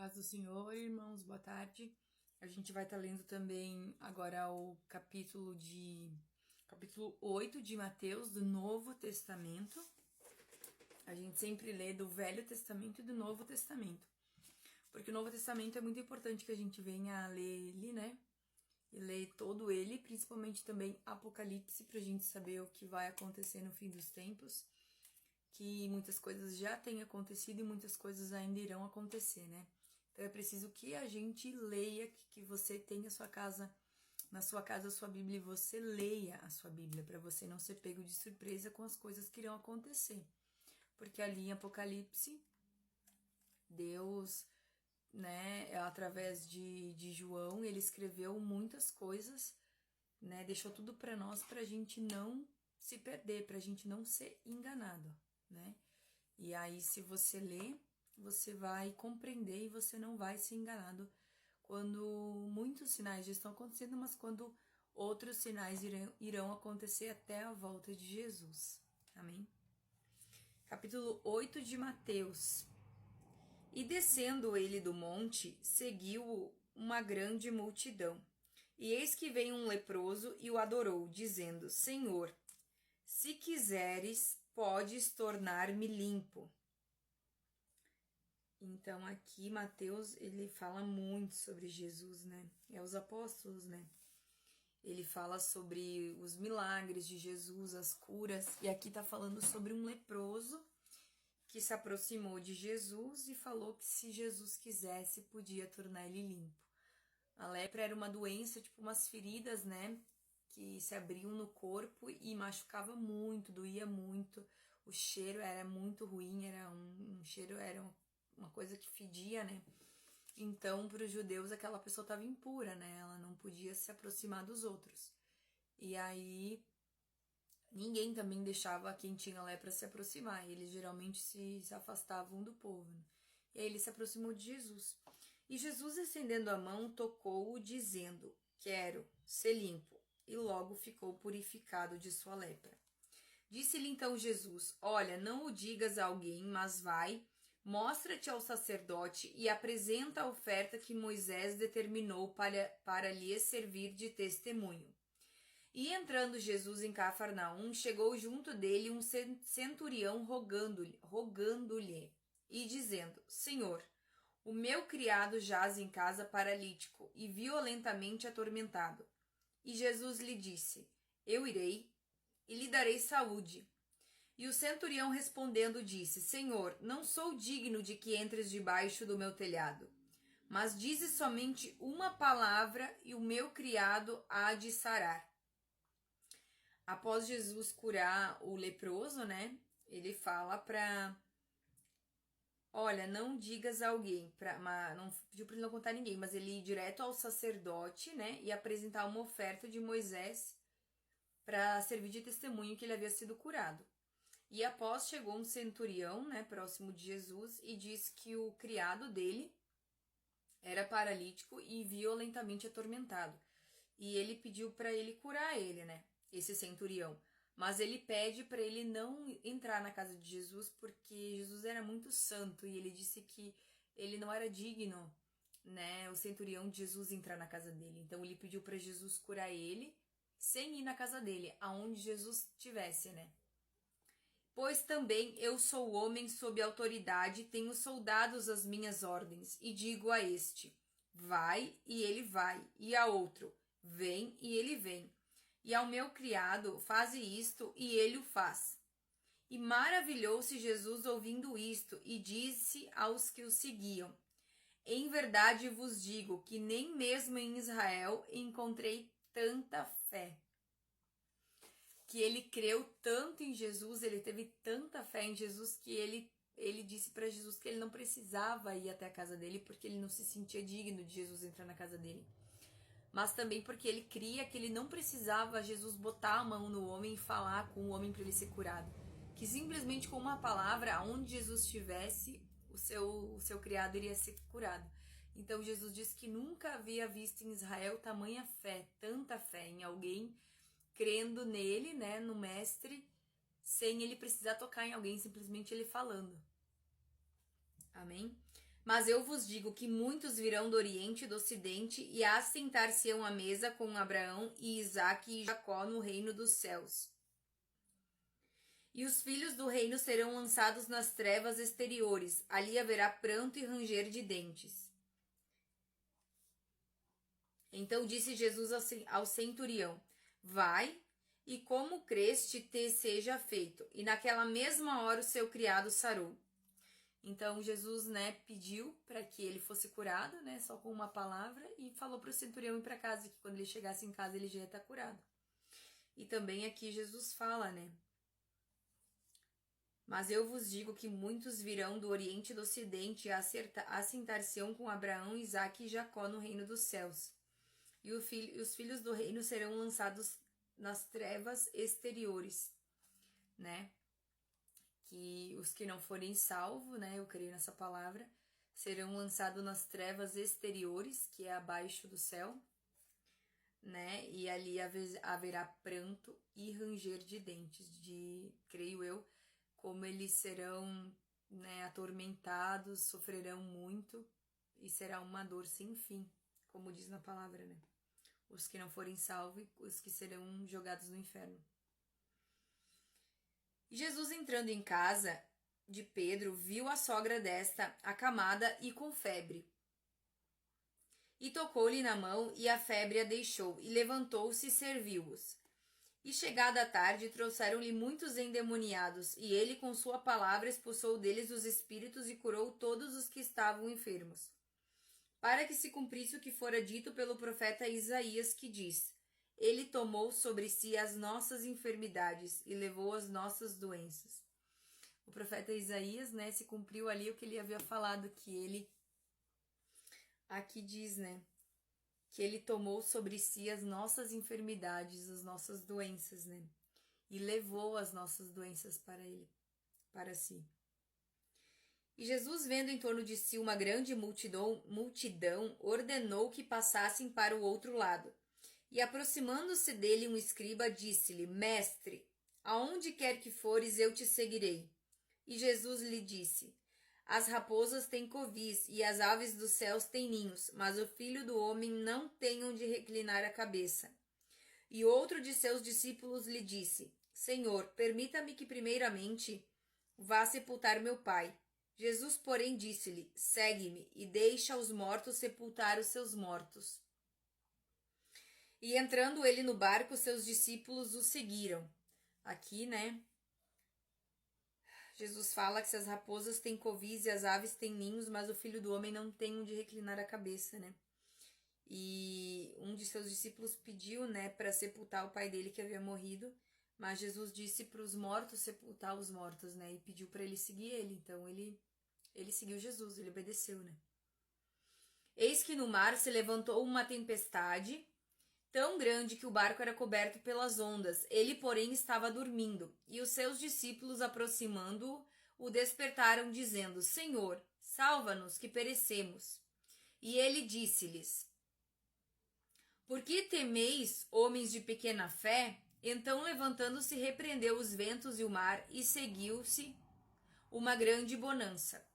Paz do Senhor, irmãos, boa tarde. A gente vai estar lendo também agora o capítulo 8 de Mateus, do Novo Testamento. A gente sempre lê do Velho Testamento e do Novo Testamento, porque o Novo Testamento é muito importante que a gente venha a ler ele, né? E ler todo ele, principalmente também Apocalipse, pra gente saber o que vai acontecer no fim dos tempos, que muitas coisas já têm acontecido e muitas coisas ainda irão acontecer, né? Então é preciso que a gente leia, que você tenha na sua casa a sua Bíblia e você leia a sua Bíblia, para você não ser pego de surpresa com as coisas que irão acontecer. Porque ali em Apocalipse, Deus, né, através de João, ele escreveu muitas coisas, né, deixou tudo para nós, para a gente não se perder, para a gente não ser enganado, né? E aí, se você ler, você vai compreender e você não vai ser enganado quando muitos sinais já estão acontecendo, mas quando outros sinais irão acontecer até a volta de Jesus. Amém? Capítulo 8 de Mateus. E descendo ele do monte, seguiu-o uma grande multidão. E eis que veio um leproso e o adorou, dizendo: Senhor, se quiseres, podes tornar-me limpo. Então aqui Mateus, ele fala muito sobre Jesus, né? É os apóstolos, né? Ele fala sobre os milagres de Jesus, as curas, e aqui tá falando sobre um leproso que se aproximou de Jesus e falou que se Jesus quisesse, podia tornar ele limpo. A lepra era uma doença, tipo umas feridas, né? Que se abriam no corpo e machucava muito, doía muito. O cheiro era muito ruim, era um cheiro, era uma coisa que fedia, né? Então, para os judeus, aquela pessoa estava impura, né? Ela não podia se aproximar dos outros. E aí, ninguém também deixava quem tinha lepra se aproximar. Eles geralmente se afastavam do povo, né? E aí ele se aproximou de Jesus. E Jesus, estendendo a mão, tocou-o, dizendo: Quero ser limpo. E logo ficou purificado de sua lepra. Disse-lhe então Jesus: Olha, não o digas a alguém, mas vai, mostra-te ao sacerdote e apresenta a oferta que Moisés determinou para lhe servir de testemunho. E entrando Jesus em Cafarnaum, chegou junto dele um centurião rogando-lhe e dizendo: Senhor, o meu criado jaz em casa paralítico e violentamente atormentado. E Jesus lhe disse: Eu irei e lhe darei saúde. E o centurião respondendo disse: Senhor, não sou digno de que entres debaixo do meu telhado, mas dize somente uma palavra e o meu criado há de sarar. Após Jesus curar o leproso, né? Ele fala para: Olha, não digas a alguém, não pediu para ele não contar a ninguém, mas ele ir direto ao sacerdote, né? E apresentar uma oferta de Moisés para servir de testemunho que ele havia sido curado. E após chegou um centurião, né, próximo de Jesus, e disse que o criado dele era paralítico e violentamente atormentado. E ele pediu para ele curar ele, né, esse centurião. Mas ele pede para ele não entrar na casa de Jesus porque Jesus era muito santo e ele disse que ele não era digno, né, o centurião de Jesus entrar na casa dele. Então ele pediu para Jesus curar ele sem ir na casa dele, aonde Jesus estivesse, né? Pois também eu sou homem sob autoridade, tenho soldados às minhas ordens, e digo a este: vai, e ele vai, e a outro: vem, e ele vem. E ao meu criado: faze isto, e ele o faz. E maravilhou-se Jesus ouvindo isto, e disse aos que o seguiam: em verdade vos digo que nem mesmo em Israel encontrei tanta fé. Que ele creu tanto em Jesus, ele teve tanta fé em Jesus que ele disse para Jesus que ele não precisava ir até a casa dele porque ele não se sentia digno de Jesus entrar na casa dele. Mas também porque ele cria que ele não precisava Jesus botar a mão no homem e falar com o homem para ele ser curado. Que simplesmente com uma palavra, aonde Jesus estivesse, o seu criado iria ser curado. Então Jesus disse que nunca havia visto em Israel tamanha fé, tanta fé em alguém crendo nele, né, no mestre, sem ele precisar tocar em alguém, simplesmente ele falando. Amém? Mas eu vos digo que muitos virão do Oriente e do Ocidente e assentar-se-ão à mesa com Abraão e Isaque e Jacó no reino dos céus. E os filhos do reino serão lançados nas trevas exteriores, ali haverá pranto e ranger de dentes. Então disse Jesus ao centurião: vai, e como creste te seja feito. E naquela mesma hora o seu criado sarou. Então Jesus, pediu para que ele fosse curado, só com uma palavra, e falou para o centurião ir para casa, que quando ele chegasse em casa ele já ia estar curado. E também aqui Jesus fala, mas eu vos digo que muitos virão do Oriente e do Ocidente e assentar-se-ão com Abraão, Isaque e Jacó no reino dos céus. E os filhos do reino serão lançados nas trevas exteriores, Que os que não forem salvos, eu creio nessa palavra, serão lançados nas trevas exteriores, que é abaixo do céu, E ali haverá pranto e ranger de dentes, creio eu, como eles serão, atormentados, sofrerão muito e será uma dor sem fim, como diz na palavra, Os que não forem salvos, os que serão jogados no inferno. Jesus, entrando em casa de Pedro, viu a sogra desta acamada e com febre. E tocou-lhe na mão, e a febre a deixou, e levantou-se e serviu-os. E chegada a tarde, trouxeram-lhe muitos endemoniados, e ele com sua palavra expulsou deles os espíritos e curou todos os que estavam enfermos. Para que se cumprisse o que fora dito pelo profeta Isaías, que diz: ele tomou sobre si as nossas enfermidades e levou as nossas doenças. O profeta Isaías, se cumpriu ali o que ele havia falado, que ele, aqui diz, que ele tomou sobre si as nossas enfermidades, as nossas doenças, e levou as nossas doenças para si. E Jesus, vendo em torno de si uma grande multidão, ordenou que passassem para o outro lado. E aproximando-se dele um escriba, disse-lhe: Mestre, aonde quer que fores, eu te seguirei. E Jesus lhe disse: as raposas têm covis e as aves dos céus têm ninhos, mas o Filho do Homem não tem onde reclinar a cabeça. E outro de seus discípulos lhe disse: Senhor, permita-me que primeiramente vá sepultar meu pai. Jesus, porém, disse-lhe: segue-me e deixa os mortos sepultar os seus mortos. E entrando ele no barco, seus discípulos o seguiram. Aqui, Jesus fala que se as raposas têm covis e as aves têm ninhos, mas o Filho do Homem não tem onde reclinar a cabeça, E um de seus discípulos pediu, para sepultar o pai dele que havia morrido, mas Jesus disse para os mortos sepultar os mortos, E pediu para ele seguir ele. Então ele seguiu Jesus, ele obedeceu, Eis que no mar se levantou uma tempestade tão grande que o barco era coberto pelas ondas. Ele, porém, estava dormindo. E os seus discípulos, aproximando-o, o despertaram, dizendo: Senhor, salva-nos, que perecemos. E ele disse-lhes: por que temeis, homens de pequena fé? Então, levantando-se, repreendeu os ventos e o mar, e seguiu-se uma grande bonança.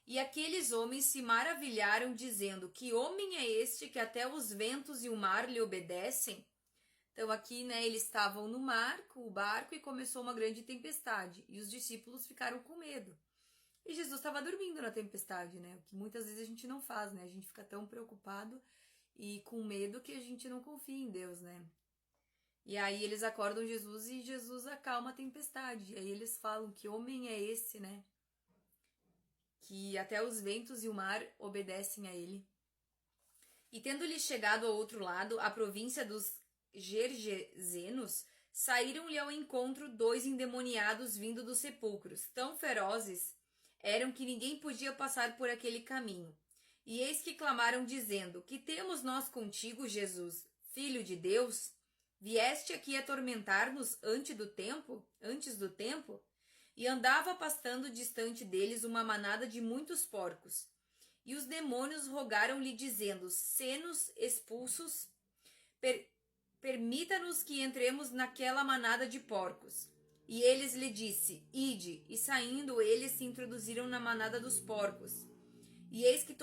E aqueles homens se maravilharam, dizendo: que homem é este que até os ventos e o mar lhe obedecem? Então aqui, eles estavam no mar com o barco e começou uma grande tempestade. E os discípulos ficaram com medo. E Jesus estava dormindo na tempestade, O que muitas vezes a gente não faz, A gente fica tão preocupado e com medo que a gente não confia em Deus, E aí eles acordam Jesus e Jesus acalma a tempestade. E aí eles falam: que homem é esse, que até os ventos e o mar obedecem a ele. E tendo-lhe chegado ao outro lado, a província dos Gergesenos, saíram-lhe ao encontro 2 endemoniados vindo dos sepulcros. Tão ferozes eram que ninguém podia passar por aquele caminho. E eis que clamaram, dizendo: que temos nós contigo, Jesus, Filho de Deus? Vieste aqui atormentar-nos antes do tempo? E andava pastando distante deles uma manada de muitos porcos. E os demônios rogaram-lhe, dizendo: se-nos expulsos, permita-nos que entremos naquela manada de porcos. E lhe disse: ide. E saindo eles se introduziram na manada dos porcos. E eis que